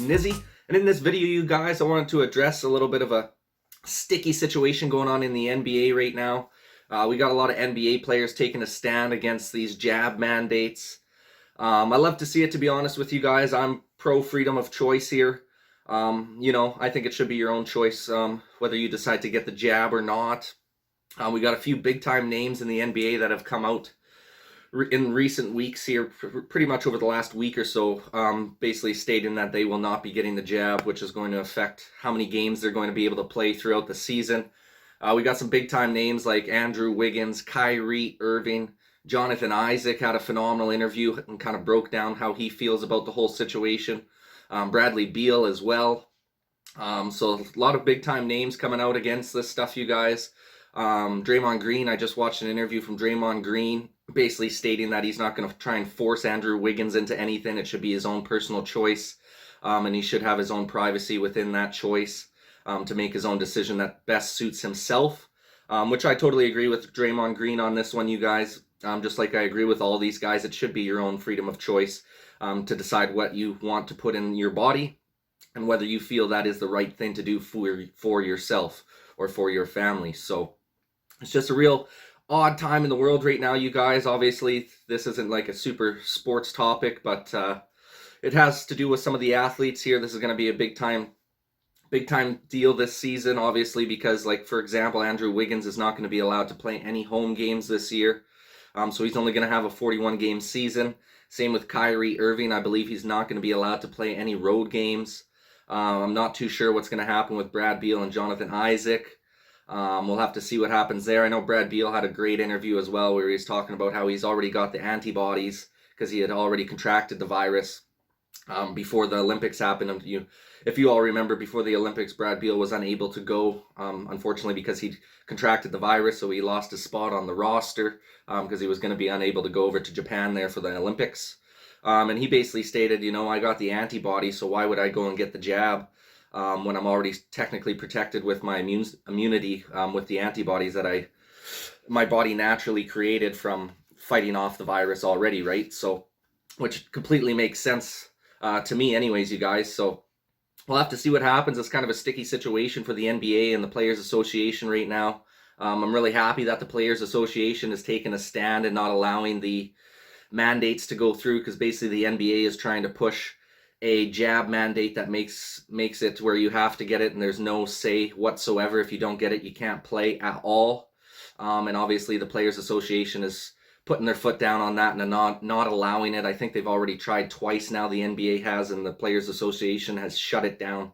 Nizzy, and in this video, you guys, I wanted to address a little bit of a sticky situation going on in the NBA right now. We got a lot of NBA players taking a stand against these jab mandates. I love to see it, to be honest with you guys. I'm pro freedom of choice here. I think it should be your own choice, whether you decide to get the jab or not. We got a few big time names in the NBA that have come out in recent weeks here, pretty much over the last week or so, basically stating that they will not be getting the jab, which is going to affect how many games they're going to be able to play throughout the season. We got some big time names like Andrew Wiggins, Kyrie, Irving. Jonathan Isaac had a phenomenal interview and kind of broke down how he feels about the whole situation. Bradley Beal as well. So a lot of big time names coming out against this stuff, you guys. Draymond Green, I just watched an interview from Draymond Green basically stating that he's not going to try and force Andrew Wiggins into anything. It should be his own personal choice, and he should have his own privacy within that choice to make his own decision that best suits himself, which I totally agree with Draymond Green on this one, you guys. Just like I agree with all these guys, it should be your own freedom of choice to decide what you want to put in your body and whether you feel that is the right thing to do for yourself or for your family. So it's just a real odd time in the world right now, you guys. Obviously, this isn't like a super sports topic, but it has to do with some of the athletes here. This is going to be a big time deal this season, obviously, because, like, for example, Andrew Wiggins is not going to be allowed to play any home games this year. So he's only going to have a 41-game season. Same with Kyrie Irving. I believe he's not going to be allowed to play any road games. I'm not too sure what's going to happen with Brad Beal and Jonathan Isaac. We'll have to see what happens there. I know Brad Beal had a great interview as well where he's talking about how he's already got the antibodies because he had already contracted the virus before the Olympics happened. If you all remember, before the Olympics, Brad Beal was unable to go, unfortunately, because he contracted the virus, so he lost his spot on the roster because he was going to be unable to go over to Japan there for the Olympics. And he basically stated, I got the antibodies, so why would I go and get the jab when I'm already technically protected with my immunity with the antibodies that my body naturally created from fighting off the virus already, right? So, which completely makes sense to me anyways, you guys. So we'll have to see what happens. It's kind of a sticky situation for the NBA and the Players Association right now. I'm really happy that the Players Association has taken a stand and not allowing the mandates to go through, because basically the NBA is trying to push a jab mandate that makes it where you have to get it and there's no say whatsoever. If you don't get it, you can't play at all. And obviously the Players Association is putting their foot down on that and not allowing it. I think they've already tried twice now, the NBA has, and the Players Association has shut it down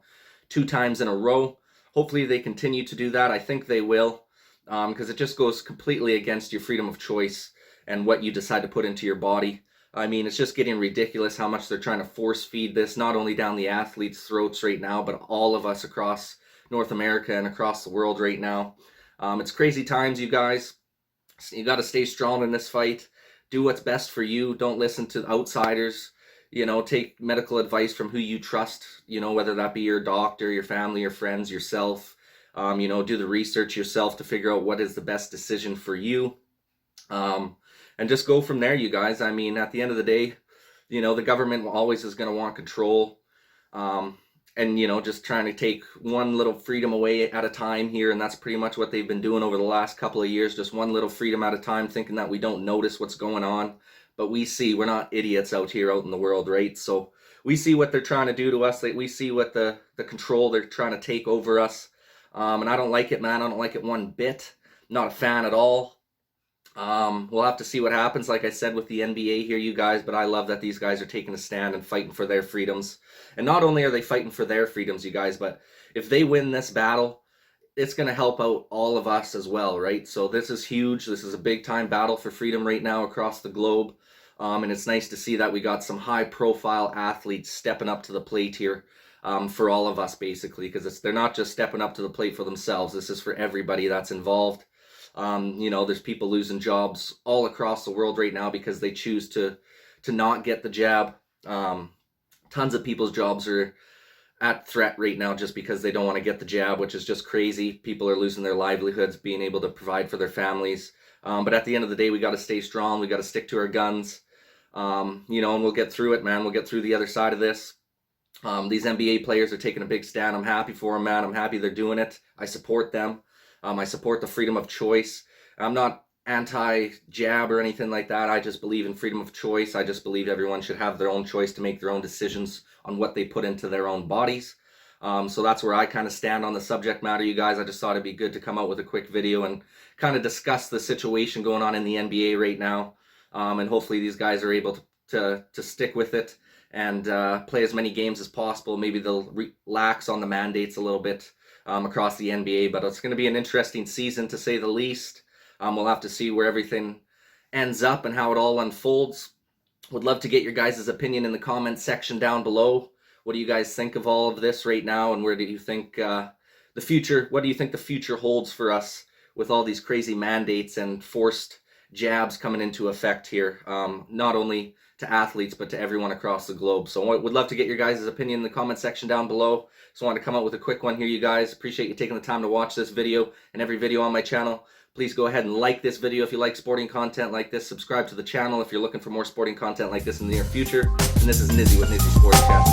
2 times in a row. Hopefully they continue to do that. I think they will, because it just goes completely against your freedom of choice and what you decide to put into your body. I mean, it's just getting ridiculous how much they're trying to force feed this, not only down the athletes' throats right now, but all of us across North America and across the world right now. It's crazy times, you guys. You got to stay strong in this fight. Do what's best for you. Don't listen to outsiders. Take medical advice from who you trust, whether that be your doctor, your family, your friends, yourself. Do the research yourself to figure out what is the best decision for you. And just go from there, you guys. I mean, at the end of the day, the government always is going to want control. And, just trying to take one little freedom away at a time here. And that's pretty much what they've been doing over the last couple of years. Just one little freedom at a time, thinking that we don't notice what's going on. But we're not idiots out here out in the world, right? So we see what they're trying to do to us. We see what the control they're trying to take over us. And I don't like it, man. I don't like it one bit. Not a fan at all. We'll have to see what happens, like I said, with the NBA here, you guys, but I love that these guys are taking a stand and fighting for their freedoms. And not only are they fighting for their freedoms, you guys, but if they win this battle, it's going to help out all of us as well, right? So this is huge. This is a big time battle for freedom right now across the globe. And it's nice to see that we got some high profile athletes stepping up to the plate here for all of us, basically, because they're not just stepping up to the plate for themselves. This is for everybody that's involved. There's people losing jobs all across the world right now because they choose to not get the jab. Tons of people's jobs are at threat right now just because they don't want to get the jab, which is just crazy. People are losing their livelihoods, being able to provide for their families. But at the end of the day, we got to stay strong. We got to stick to our guns. And we'll get through it, man. We'll get through the other side of this. These NBA players are taking a big stand. I'm happy for them, man. I'm happy they're doing it. I support them. I support the freedom of choice. I'm not anti-jab or anything like that. I just believe in freedom of choice. I just believe everyone should have their own choice to make their own decisions on what they put into their own bodies. So that's where I kind of stand on the subject matter, you guys. I just thought it'd be good to come out with a quick video and kind of discuss the situation going on in the NBA right now. And hopefully these guys are able to stick with it and play as many games as possible. Maybe they'll relax on the mandates a little bit across the NBA, but it's going to be an interesting season to say the least. We'll have to see where everything ends up and how it all unfolds. Would love to get your guys' opinion in the comments section down below. What do you guys think of all of this right now, and where do you think the future, what do you think the future holds for us with all these crazy mandates and forced jabs coming into effect here, not only to athletes but to everyone across the globe? So I would love to get your guys' opinion in the comment section down below. So I wanted to come out with a quick one here, you guys. Appreciate you taking the time to watch this video and every video on my channel. Please go ahead and like this video if you like sporting content like this. Subscribe to the channel if you're looking for more sporting content like this in the near future. And this is Nizzy with Nizzy Sportscast.